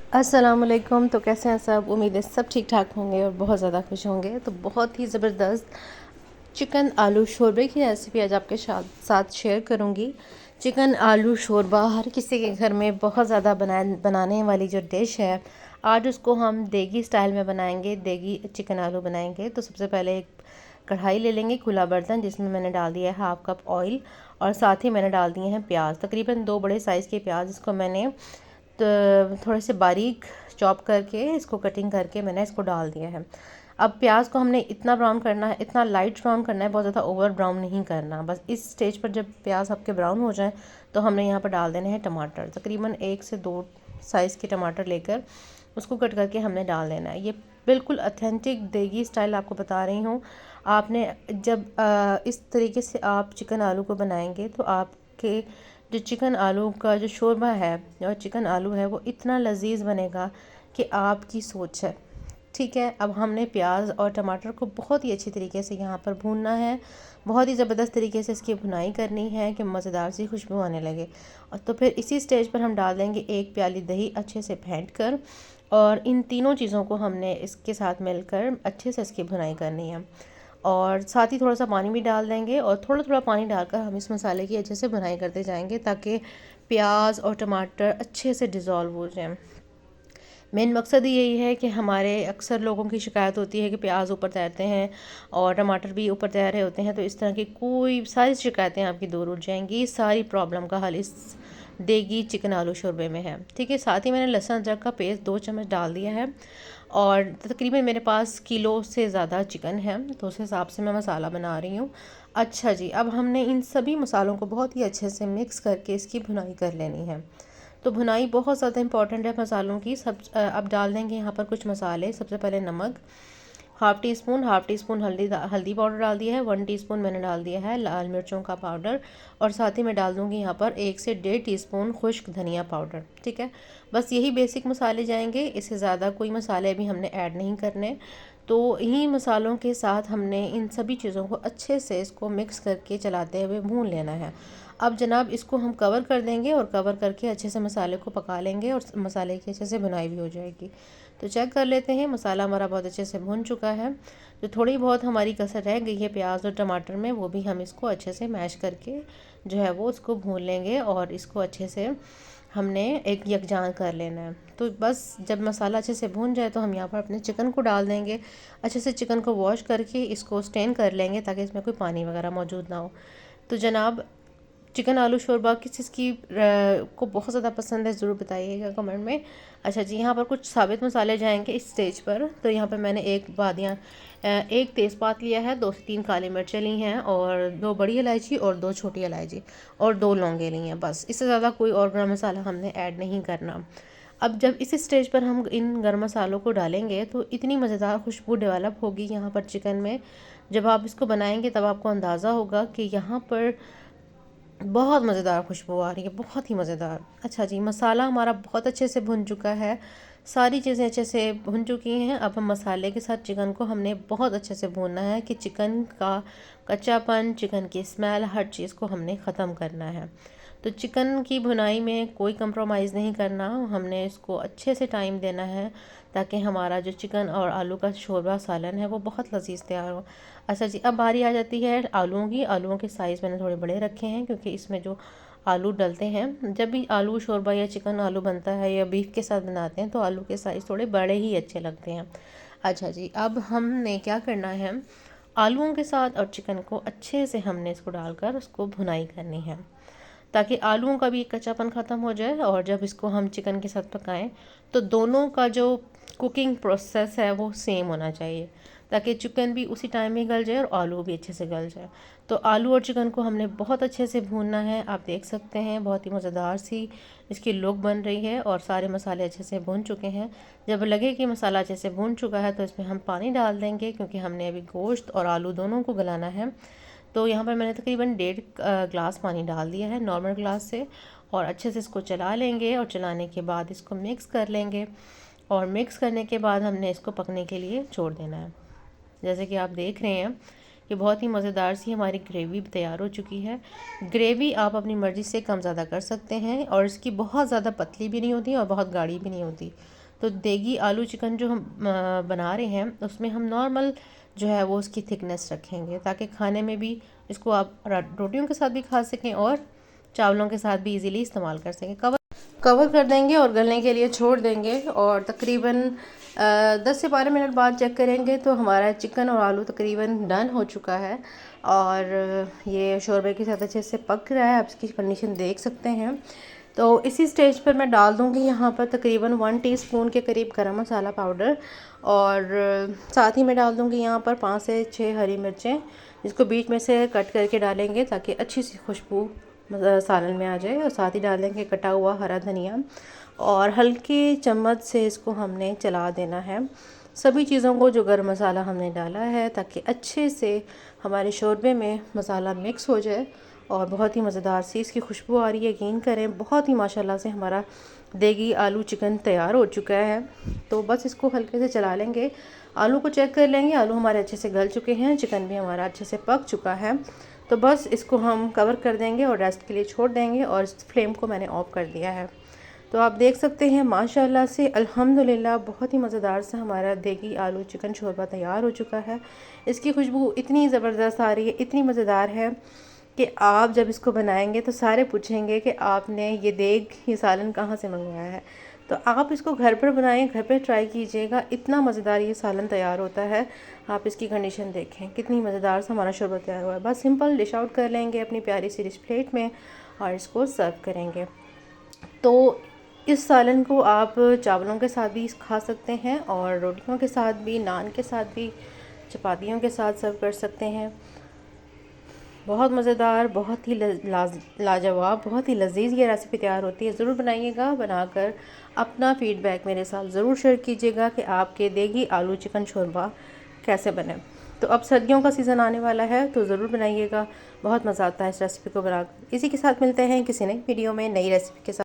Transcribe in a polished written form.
अस्सलामुअलैकुम। तो कैसे हैं सब? उम्मीद है सब ठीक ठाक होंगे और बहुत ज़्यादा खुश होंगे। तो बहुत ही ज़बरदस्त चिकन आलू शोरबे की रेसिपी आज आपके साथ शेयर करूंगी। चिकन आलू शोरबा हर किसी के घर में बहुत ज़्यादा बनाने वाली जो डिश है, आज उसको हम देगी स्टाइल में बनाएंगे। देगी चिकन आलू बनाएंगे। तो सबसे पहले एक कढ़ाई ले लेंगे, खुला बर्तन, जिसमें मैंने डाल दिया है 1/2 कप ऑयल और साथ ही मैंने डाल दिए हैं प्याज, तकरीबन 2 बड़े साइज़ के प्याज। इसको मैंने तो थोड़े से बारीक चॉप करके इसको कटिंग करके मैंने इसको डाल दिया है। अब प्याज को हमने इतना ब्राउन करना है, इतना लाइट ब्राउन करना है, बहुत ज़्यादा ओवर ब्राउन नहीं करना। बस इस स्टेज पर जब प्याज आपके ब्राउन हो जाए तो हमने यहाँ पर डाल देने हैं टमाटर। तकरीबन 1 से 2 साइज़ के टमाटर लेकर उसको कट करके हमने डाल देना है। ये बिल्कुल ऑथेंटिक देगी स्टाइल आपको बता रही हूँ। आपने जब इस तरीके से आप चिकन आलू को बनाएंगे तो आपके जो चिकन आलू का जो शोरबा है और चिकन आलू है वो इतना लजीज बनेगा कि आपकी सोच है। ठीक है, अब हमने प्याज और टमाटर को बहुत ही अच्छी तरीके से यहाँ पर भूनना है। बहुत ही ज़बरदस्त तरीके से इसकी भुनाई करनी है कि मज़ेदार सी खुशबू आने लगे। और तो फिर इसी स्टेज पर हम डाल देंगे 1 प्याली दही अच्छे से फेंट कर, और इन तीनों चीज़ों को हमने इसके साथ मिलकर अच्छे से इसकी भुनाई करनी है। और साथ ही थोड़ा सा पानी भी डाल देंगे और थोड़ा थोड़ा पानी डालकर हम इस मसाले की अच्छे से भुनाई करते जाएंगे ताकि प्याज और टमाटर अच्छे से डिज़ोल्व हो जाएं। मेन मकसद ही यही है कि हमारे अक्सर लोगों की शिकायत होती है कि प्याज ऊपर तैरते हैं और टमाटर भी ऊपर तैर रहे होते हैं। तो इस तरह की कोई सारी शिकायतें आपकी दूर उठ जाएंगी। सारी प्रॉब्लम का हल इस देगी चिकन आलू शोरबे में है। ठीक है, साथ ही मैंने लहसुन अदरक का पेस्ट 2 चम्मच डाल दिया है और तकरीबन मेरे पास किलो से ज़्यादा चिकन है, तो उस हिसाब से मैं मसाला बना रही हूँ। अच्छा जी, अब हमने इन सभी मसालों को बहुत ही अच्छे से मिक्स करके इसकी भुनाई कर लेनी है। तो भुनाई बहुत ज़्यादा इंपॉर्टेंट है मसालों की। अब डाल देंगे यहाँ पर कुछ मसाले। सबसे पहले नमक हाफ़ टी स्पून हल्दी पाउडर डाल दिया है। 1 टीस्पून मैंने डाल दिया है लाल मिर्चों का पाउडर और साथ ही मैं डाल दूँगी यहाँ पर 1 से 1.5 टीस्पून खुश्क धनिया पाउडर। ठीक है, बस यही बेसिक मसाले जाएंगे, इससे ज़्यादा कोई मसाले अभी हमने ऐड नहीं करने। तो इन्हीं मसालों के साथ हमने इन सभी चीज़ों को अच्छे से इसको मिक्स करके चलाते हुए भून लेना है। अब जनाब इसको हम कवर कर देंगे और कवर करके अच्छे से मसाले को पका लेंगे और मसाले की अच्छे से भुनाई भी हो जाएगी। तो चेक कर लेते हैं, मसाला हमारा बहुत अच्छे से भुन चुका है। जो थोड़ी बहुत हमारी कसर रह गई है प्याज और टमाटर में, वो भी हम इसको अच्छे से मैश करके जो है वो उसको भून लेंगे और इसको अच्छे से हमने एक यकजान कर लेना है। तो बस जब मसाला अच्छे से भून जाए तो हम यहाँ पर अपने चिकन को डाल देंगे। अच्छे से चिकन को वॉश करके इसको स्टेन कर लेंगे ताकि इसमें कोई पानी वगैरह मौजूद ना हो। तो जनाब चिकन आलू शोरबा किस चीज़ की को बहुत ज़्यादा पसंद है, ज़रूर बताइएगा कमेंट में। अच्छा जी, यहाँ पर कुछ साबित मसाले जाएंगे इस स्टेज पर। तो यहाँ पर मैंने एक तेज़पात लिया है, 2 से 3 काली मिर्चें ली हैं और 2 बड़ी इलायची और 2 छोटी इलायची और 2 लौंगे ली हैं। बस इससे ज़्यादा कोई और गरम मसाला हमने ऐड नहीं करना। अब जब इस स्टेज पर हम इन गरम मसालों को डालेंगे तो इतनी मज़ेदार खुशबू डेवलप होगी यहाँ पर चिकन में। जब आप इसको बनाएंगे तब आपको अंदाज़ा होगा कि यहाँ पर बहुत मज़ेदार खुशबू आ रही है, बहुत ही मज़ेदार। अच्छा जी, मसाला हमारा बहुत अच्छे से भुन चुका है, सारी चीज़ें अच्छे से भुन चुकी हैं। अब हम मसाले के साथ चिकन को हमने बहुत अच्छे से भूनना है कि चिकन का कच्चापन, चिकन की स्मेल, हर चीज़ को हमने ख़त्म करना है। तो चिकन की भुनाई में कोई कंप्रोमाइज़ नहीं करना, हमने इसको अच्छे से टाइम देना है ताकि हमारा जो चिकन और आलू का शोरबा सालन है वो बहुत लजीज तैयार हो। अच्छा जी, अब बारी आ जाती है आलूओं की। आलूओं के साइज़ मैंने थोड़े बड़े रखे हैं क्योंकि इसमें जो आलू डलते हैं, जब भी आलू शोरबा या चिकन आलू बनता है या बीफ के साथ बनाते हैं तो आलू के साइज़ थोड़े बड़े ही अच्छे लगते हैं। अच्छा जी, अब हमने क्या करना है, आलूओं के साथ और चिकन को अच्छे से हमने इसको डालकर उसको भुनाई करनी है ताकि आलूओं का भी कच्चापन ख़त्म हो जाए। और जब इसको हम चिकन के साथ पकाएं तो दोनों का जो कुकिंग प्रोसेस है वो सेम होना चाहिए ताकि चिकन भी उसी टाइम में गल जाए और आलू भी अच्छे से गल जाए। तो आलू और चिकन को हमने बहुत अच्छे से भूनना है। आप देख सकते हैं बहुत ही मज़ेदार सी इसकी लुक बन रही है और सारे मसाले अच्छे से भून चुके हैं। जब लगे कि मसाला अच्छे से भून चुका है तो इसमें हम पानी डाल देंगे क्योंकि हमने अभी गोश्त और आलू दोनों को गलाना है। तो यहाँ पर मैंने तकरीबन 1.5 ग्लास पानी डाल दिया है नॉर्मल ग्लास से, और अच्छे से इसको चला लेंगे और चलाने के बाद इसको मिक्स कर लेंगे। और मिक्स करने के बाद हमने इसको पकने के लिए छोड़ देना है। जैसे कि आप देख रहे हैं कि बहुत ही मज़ेदार सी हमारी ग्रेवी तैयार हो चुकी है। ग्रेवी आप अपनी मर्ज़ी से कम ज़्यादा कर सकते हैं और इसकी बहुत ज़्यादा पतली भी नहीं होती और बहुत गाढ़ी भी नहीं होती। तो देगी आलू चिकन जो हम बना रहे हैं उसमें हम नॉर्मल जो है वो उसकी थिकनेस रखेंगे, ताकि खाने में भी इसको आप रोटियों के साथ भी खा सकें और चावलों के साथ भी इजीली इस्तेमाल कर सकें। कवर कर देंगे और गलने के लिए छोड़ देंगे, और तकरीबन 10 से 12 मिनट बाद चेक करेंगे तो हमारा चिकन और आलू तकरीबन डन हो चुका है, और ये शोरबे के साथ अच्छे से पक रहा है। आप इसकी कंडीशन देख सकते हैं। तो इसी स्टेज पर मैं डाल दूँगी यहाँ पर तकरीबन 1 टीस्पून के करीब गरम मसाला पाउडर, और साथ ही मैं डाल दूँगी यहाँ पर 5 से 6 हरी मिर्चें, जिसको बीच में से कट करके डालेंगे ताकि अच्छी सी खुशबू सालन में आ जाए। और साथ ही डालेंगे कटा हुआ हरा धनिया, और हल्के चम्मच से इसको हमने चला देना है सभी चीज़ों को जो गरम मसाला हमने डाला है, ताकि अच्छे से हमारे शोरबे में मसाला मिक्स हो जाए और बहुत ही मज़ेदार सी इसकी खुशबू आ रही है। यकीन करें बहुत ही माशाल्लाह से हमारा देगी आलू चिकन तैयार हो चुका है। तो बस इसको हल्के से चला लेंगे, आलू को चेक कर लेंगे, आलू हमारे अच्छे से गल चुके हैं, चिकन भी हमारा अच्छे से पक चुका है। तो बस इसको हम कवर कर देंगे और रेस्ट के लिए छोड़ देंगे, और इस फ्लेम को मैंने ऑफ कर दिया है। तो आप देख सकते हैं माशाल्लाह से अल्हम्दुलिल्लाह बहुत ही मज़ेदार सा हमारा देगी आलू चिकन शोरबा तैयार हो चुका है। इसकी खुशबू इतनी ज़बरदस्त आ रही है, इतनी मज़ेदार है कि आप जब इसको बनाएंगे तो सारे पूछेंगे कि आपने ये देग, ये सालन कहाँ से मंगवाया है। तो आप इसको घर पर बनाएं, घर पे ट्राई कीजिएगा, इतना मज़ेदार ये सालन तैयार होता है। आप इसकी कंडीशन देखें कितनी मज़ेदार सा हमारा शोरबा तैयार हुआ है। बस सिंपल डिश आउट कर लेंगे अपनी प्यारी सी डिश प्लेट में और इसको सर्व करेंगे। तो इस सालन को आप चावलों के साथ भी खा सकते हैं, और रोटियों के साथ भी, नान के साथ भी, चपातियों के साथ सर्व कर सकते हैं। बहुत मज़ेदार, बहुत ही लाजवाब, बहुत ही लजीज ये रेसिपी तैयार होती है। ज़रूर बनाइएगा, बनाकर अपना फ़ीडबैक मेरे साथ ज़रूर शेयर कीजिएगा कि आपके देगी आलू चिकन शोरबा कैसे बने। तो अब सर्दियों का सीज़न आने वाला है, तो ज़रूर बनाइएगा, बहुत मज़ा आता है इस रेसिपी को बनाकर। इसी के साथ मिलते हैं किसी नई वीडियो में नई रेसिपी के साथ।